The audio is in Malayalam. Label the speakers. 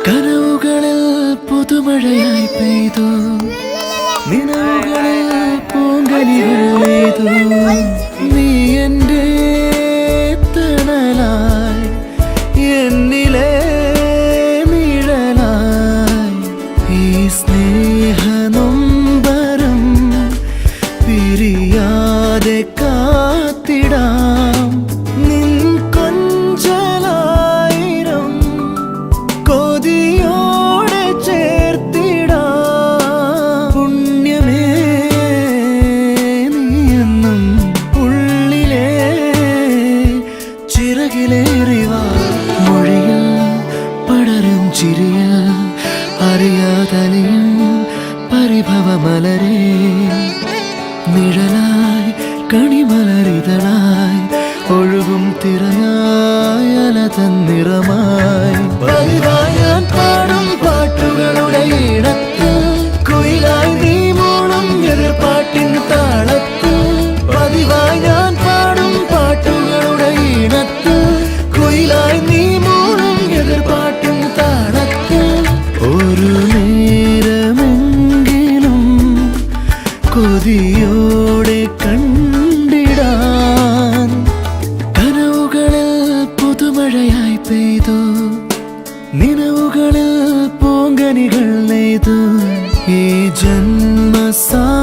Speaker 1: കനവുകളിൽ പുതുമഴയായി പെയ്തു, നിലവുകളിൽ പൂങ്കനികൾ പെയ്തു. നീ എൻ്റെ തണലായി, എന്നിലെ നിഴലായി. ഈ സ്നേഹനൊമ്പരം പിരിയാതെ കാത്തിടാം. നിൻ കൊഞ്ചലായിരം കൊതിയോടെ ചേർത്തിടാം. പുണ്യമേ നീയെന്നും ഉള്ളിലെ ചിറകിലേറിവാ. മൊഴിയിൽ പടരും ചിരിയിൽ അറിയാതലിയും പരിഭവമലരേ. നിഴലായി കണിമലരിതളായി ഒഴുകും തിരയായി അലതൻ നിറമായി. പതിവായി ഞാൻ പാടും പാട്ടുകളുടെ ഈണത്തിൽ, കുയിലായി നീ മൂളും എതിർപ്പാട്ടിൻ താളത്തിൽ. പതിവായി ഞാൻ പാടും പാട്ടുകളുടെ ഈണത്തിൽ, കുയിലായി നീ മൂളും എതിർപ്പാട്ടിൻ താളത്തിൽ. ഒരു നേരമെങ്കിലും കൊതിയോടെ കണ്ടിടാൻ. കനവുകളിൽ പുതുമഴയായി പെയ്തു, നിലവുകളിൽ പൂങ്കനികൾ നെയ്തു. ഈ ജന്മസാഗരം